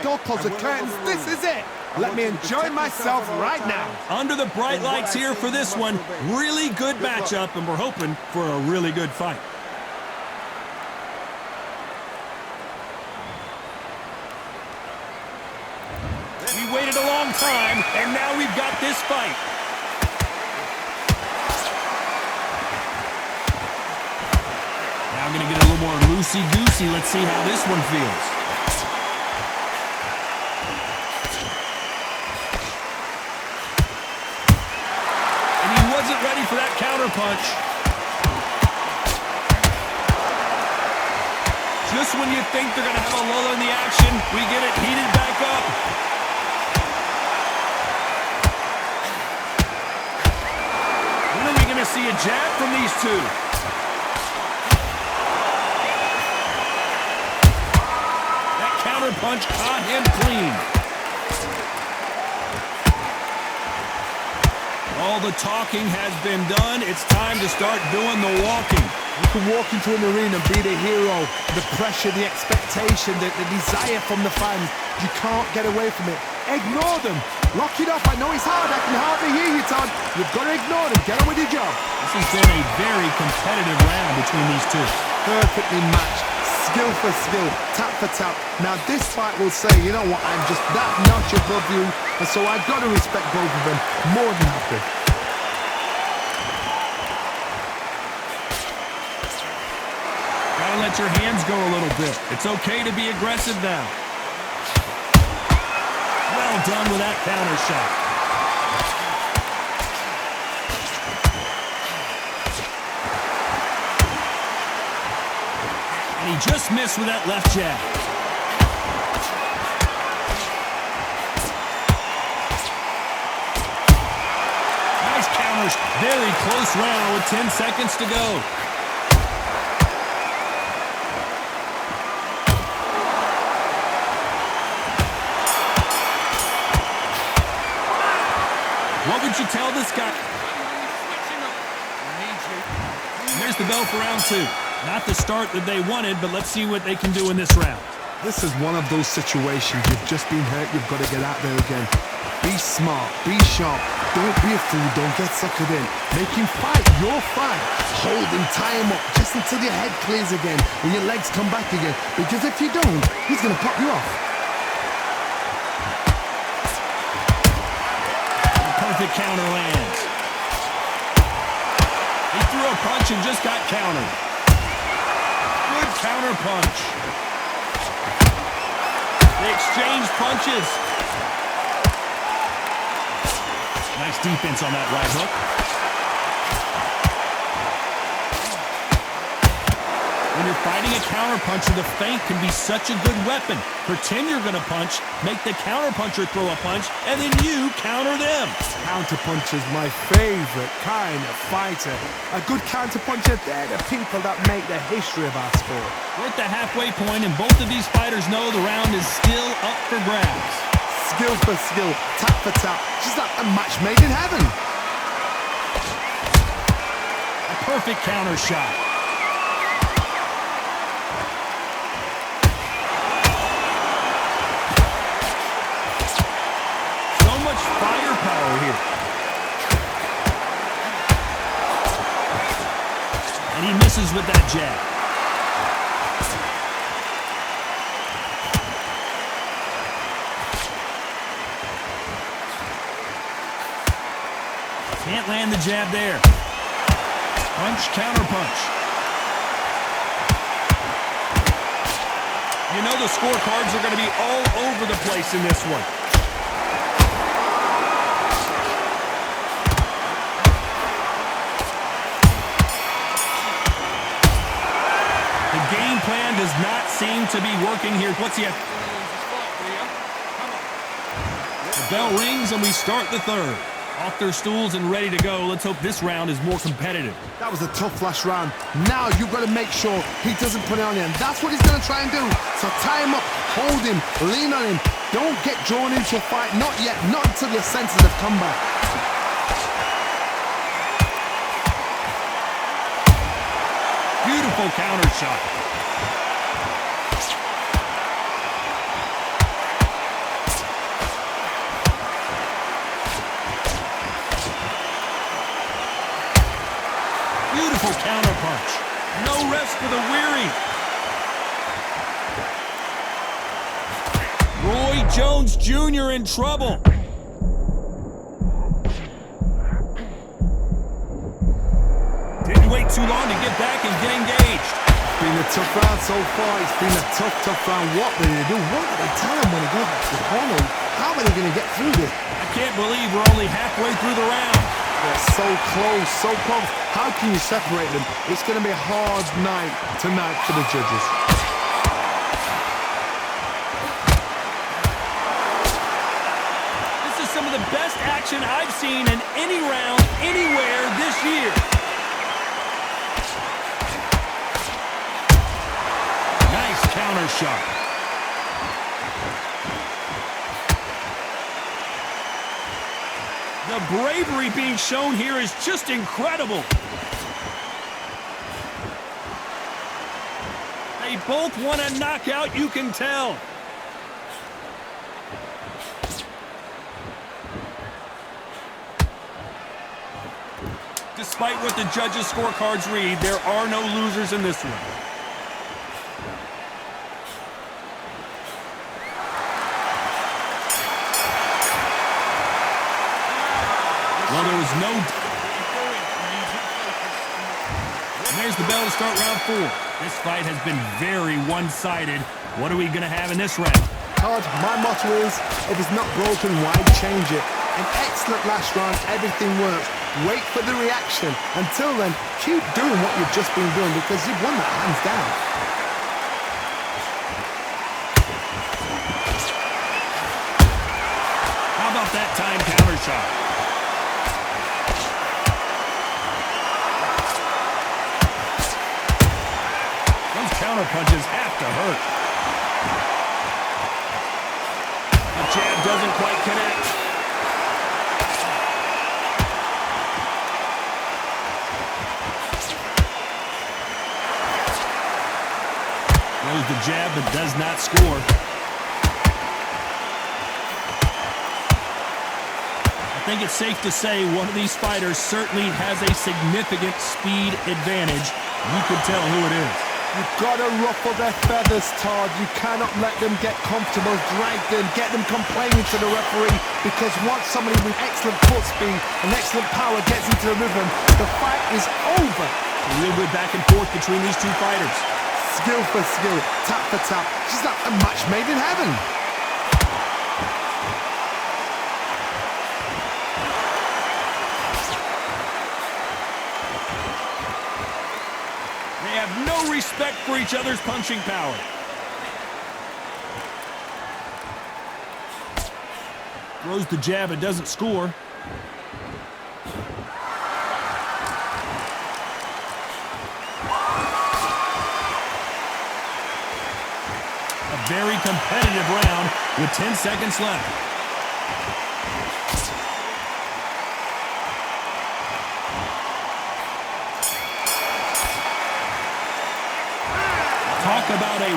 door, close the curtains. This is it. Let me enjoy myself right now. Under the bright lights here for this one. Really good matchup, and we're hoping for a really good fight. We waited a long time, and now we've got this fight. Now going to get a little more loosey-goosey. Let's see how this one feels. And he wasn't ready for that counter punch. Just when you think they're going to have a lull in the action, we get it heated back up. When are we going to see a jab from these two? That counter punch caught him clean. All the talking has been done. It's time to start doing the walking. You can walk into an arena and be the hero. The pressure, the expectation, the desire from the fans. You can't get away from it. Ignore them. Lock it up. I know it's hard. I can hardly hear you, Todd. You've got to ignore them. Get on with your job. This has been a very competitive round between these two. Perfectly matched. Skill for skill. Tap for tap. Now this fight will say, you know what, I'm just that notch above you. And so I've got to respect both of them. More than happy. Gotta let your hands go a little bit. It's okay to be aggressive now. Well done with that counter shot. And he just missed with that left jab. Nice counters. Very close round with 10 seconds to go. What would you tell this guy? There's the bell for round two. Not the start that they wanted, but let's see what they can do in this round. This is one of those situations. You've just been hurt. You've got to get out there again. Be smart. Be sharp. Don't be a fool. Don't get suckered in. Make him fight your fight. Hold him. Tie him up just until your head clears again and your legs come back again. Because if you don't, he's going to pop you off. Perfect counter lands. He threw a punch and just got countered. Good counter punch. They exchange punches. Nice defense on that right hook. When you're fighting a counter puncher, the feint can be such a good weapon. Pretend you're going to punch, make the counter puncher throw a punch, and then you counter them. Counter puncher's my favorite kind of fighter. A good counter puncher, they're the people that make the history of our sport. We're at the halfway point, and both of these fighters know the round is still up for grabs. Skill for skill, tap for tap, just like a match made in heaven. A perfect counter shot. Firepower here. And he misses with that jab. Can't land the jab there. Punch, counter punch. You know the scorecards are going to be all over the place in this one. Game plan does not seem to be working here. What's he have? The bell rings and we start the third. Off their stools and ready to go. Let's hope this round is more competitive. That was a tough last round. Now you've got to make sure he doesn't put it on you. And that's what he's going to try and do. So tie him up, hold him, lean on him. Don't get drawn into a fight. Not yet. Not until your senses have come back. Beautiful counter shot. rest for the weary. Roy Jones Jr. in trouble. Didn't wait too long to get back and get engaged. It's been a tough round so far. It's been a tough round. What will they do? What do they tell him when he goes back to the corner? How are they going to get through this? I can't believe we're only halfway through the round. They're so close, so close. How can you separate them? It's going to be a hard night tonight for the judges. This is some of the best action I've seen in any round, anywhere this year. Nice counter shot. The bravery being shown here is just incredible. They both want a knockout, you can tell. Despite what the judges' scorecards read, there are no losers in this one. Well, there was no... And there's the bell to start round 4. This fight has been very one-sided. What are we going to have in this round? Todd, my motto is, if it's not broken, why change it? An excellent last round, everything works. Wait for the reaction. Until then, keep doing what you've just been doing because you've won that hands down. How about that time counter shot? Counter punches have to hurt. The jab doesn't quite connect. Throws the jab but does not score. I think it's safe to say one of these fighters certainly has a significant speed advantage. You can tell who it is. You've got to ruffle their feathers, Todd. You cannot let them get comfortable, drag them, get them complaining to the referee, because once somebody with excellent foot speed and excellent power gets into the rhythm, the fight is over. A real good back and forth between these two fighters. Skill for skill, tap for tap. She's like a match made in heaven. They have no respect for each other's punching power. Throws the jab, it doesn't score. A very competitive round with 10 seconds left. Talk about a...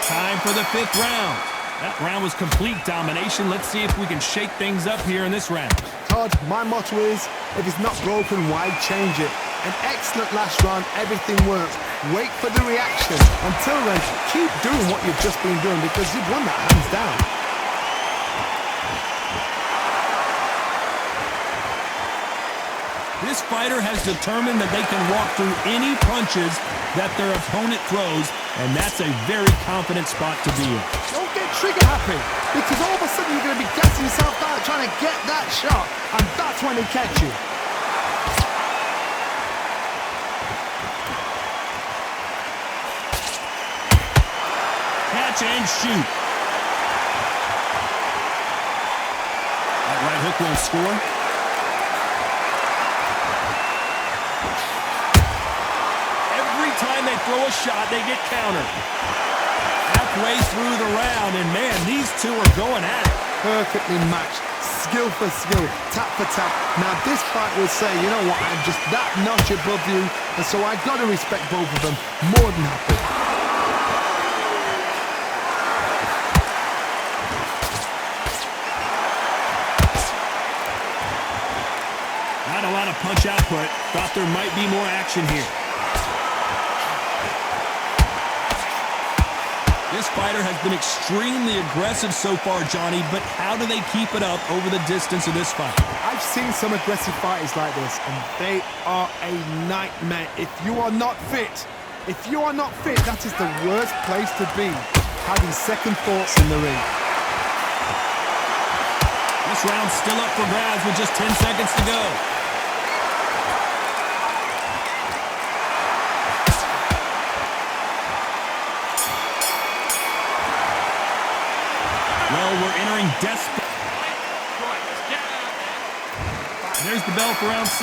Time for the 5th round. That round was complete domination. Let's see if we can shake things up here in this round. Todd, my motto is, if it's not broken, why change it? An excellent last round, everything works. Wait for the reaction. Until then, keep doing what you've just been doing because you've won that hands down. This fighter has determined that they can walk through any punches that their opponent throws, and that's a very confident spot to be in. Don't get trigger happy, because all of a sudden you're going to be gassing yourself out trying to get that shot, and that's when they catch you. Catch and shoot. That right hook won't score. Time they throw a shot, they get countered. Halfway through the round, and man, these two are going at it. Perfectly matched, skill for skill, tap for tap. Now this fight will say, you know what, I'm just that notch above you, and so I've got to respect both of them. More than happy. Not a lot of punch out but thought there might be more action here. This fighter has been extremely aggressive so far, Johnny, but how do they keep it up over the distance of this fight? I've seen some aggressive fighters like this, and they are a nightmare. If you are not fit, that is the worst place to be, having second thoughts in the ring. This round's still up for grabs with just 10 seconds to go. Well, we're entering desperate. There's the bell for round 6.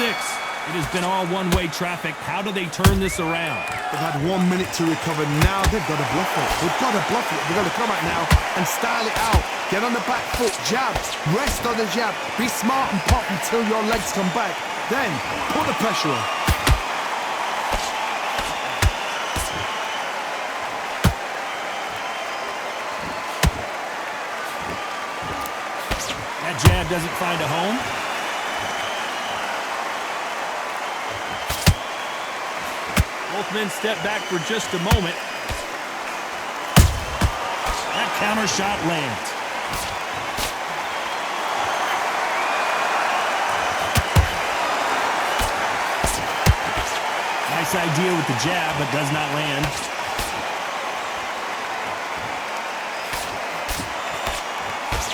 It has been all one-way traffic. How do they turn this around? They've had 1 minute to recover. Now they've got to bluff it. They've got to bluff it. They've got to come out now and style it out. Get on the back foot, jab, rest on the jab. Be smart and pop until your legs come back. Then put the pressure on. That jab doesn't find a home. Both men step back for just a moment. That counter shot lands. Nice idea with the jab, but does not land.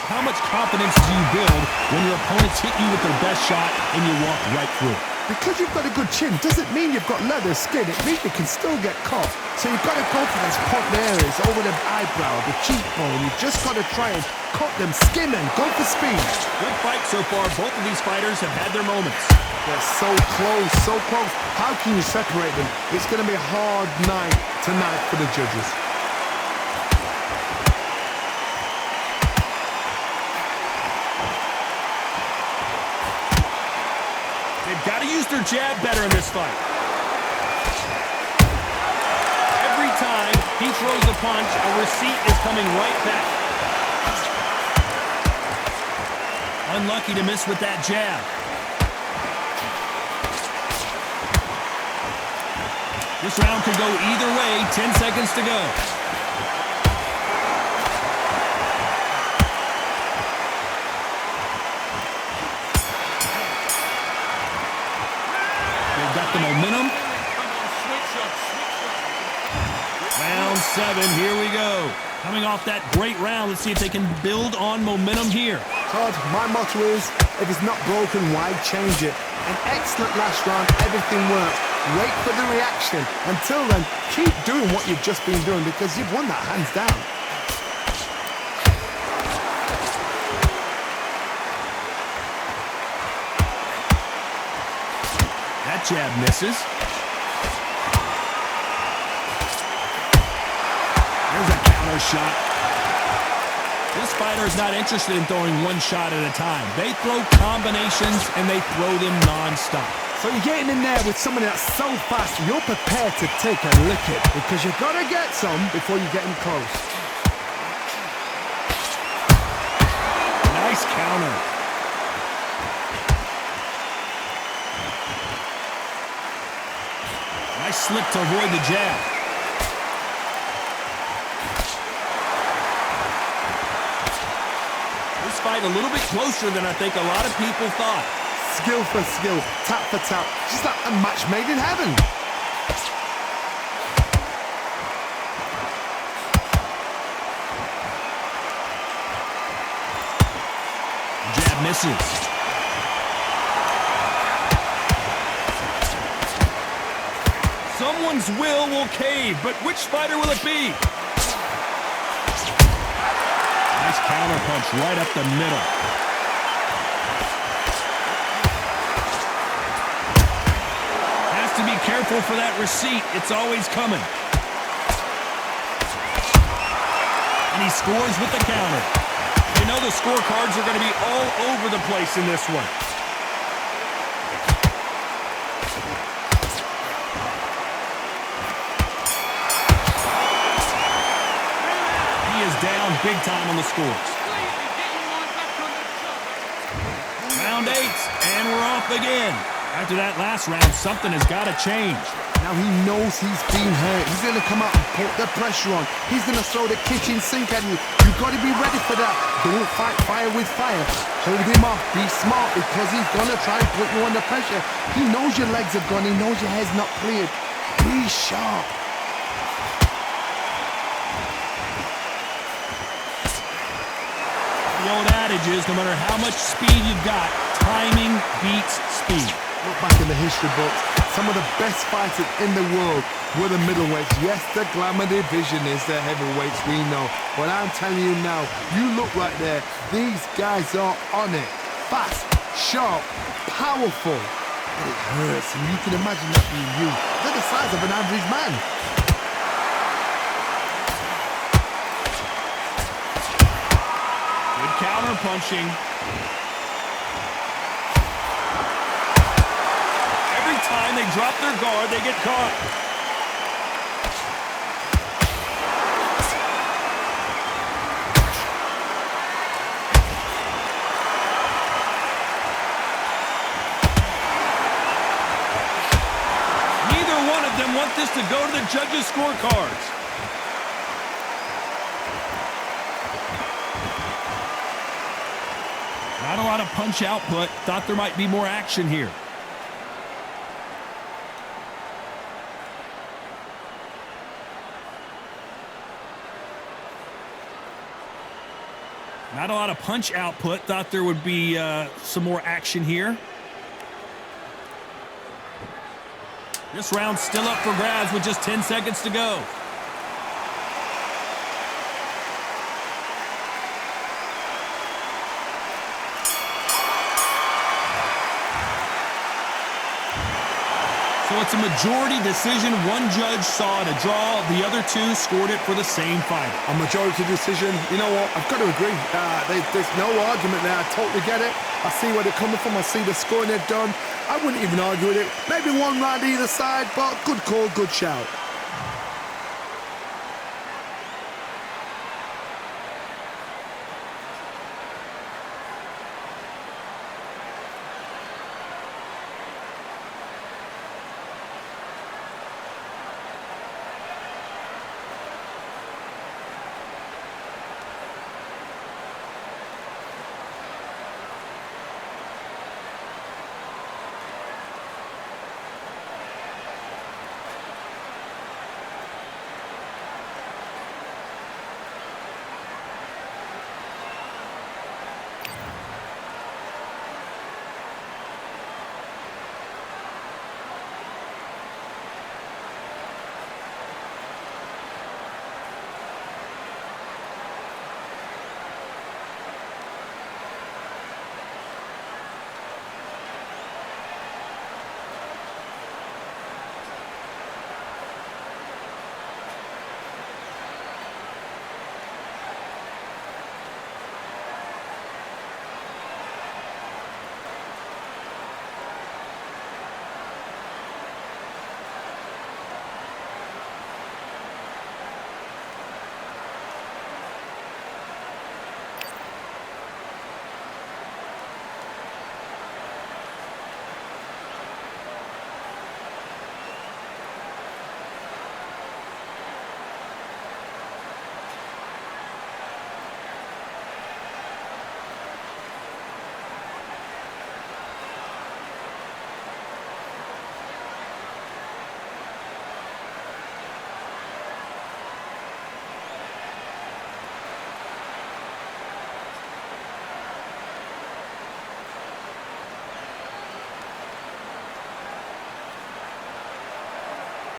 How much confidence do you build when your opponents hit you with their best shot and you walk right through it? Because you've got a good chin doesn't mean you've got leather skin. It means you can still get caught. So you've got to go for those pop areas over the eyebrow, the cheekbone. You've just got to try and cut them, skim them, go for speed. Good fight so far. Both of these fighters have had their moments. They're so close, so close. How can you separate them? It's going to be a hard night tonight for the judges. They've got to use their jab better in this fight. Every time he throws a punch, a receipt is coming right back. Unlucky to miss with that jab. This round could go either way. 10 seconds to go. Got the momentum. Round 7, here we go. Coming off that great round, let's see if they can build on momentum here. Todd, my motto is, if it's not broken, why change it? An excellent last round, everything worked. Wait for the reaction. Until then, keep doing what you've just been doing because you've won that hands down. That jab misses. There's a counter shot. This fighter is not interested in throwing one shot at a time. They throw combinations and they throw them non-stop. So you're getting in there with somebody that's so fast, you're prepared to take a licking because you've got to get some before you get in close. Nice counter. Nice slip to avoid the jab. This fight a little bit closer than I think a lot of people thought. Skill for skill, tap for tap, just like a match made in heaven. Jab misses. Someone's will cave, but which fighter will it be? Nice counter punch right up the middle. Has to be careful for that receipt. It's always coming. And he scores with the counter. You know the scorecards are going to be all over the place in this one. Down big time on the scores. Round 8, and we're off again. After that last round, something has got to change. Now he knows he's been hurt. He's going to come out and put the pressure on. He's going to throw the kitchen sink at you. You've got to be ready for that. Don't fight fire with fire. Hold him off. Be smart because he's going to try and put you under pressure. He knows your legs have gone. He knows your head's not cleared. Be sharp. The old adage is no matter how much speed you've got, timing beats speed. Look back in the history books. Some of the best fighters in the world were the middleweights. Yes, the glamour division is the heavyweights, we know. But I'm telling you now, you look right there. These guys are on it. Fast, sharp, powerful. But it hurts, and you can imagine that being you. They're the size of an average man. Good counter punching. Every time they drop their guard, they get caught. Neither one of them want this to go to the judges' scorecards. Not a lot of punch output. Thought there might be more action here. Not a lot of punch output. Thought there would be some more action here. This round's still up for grabs with just 10 seconds to go. So it's a majority decision. One judge saw it a draw. The other two scored it for the same fight. A majority decision. You know what? I've got to agree. There's no argument there. I totally get it. I see where they're coming from. I see the scoring they've done. I wouldn't even argue with it. Maybe one round either side, but good call, good shout.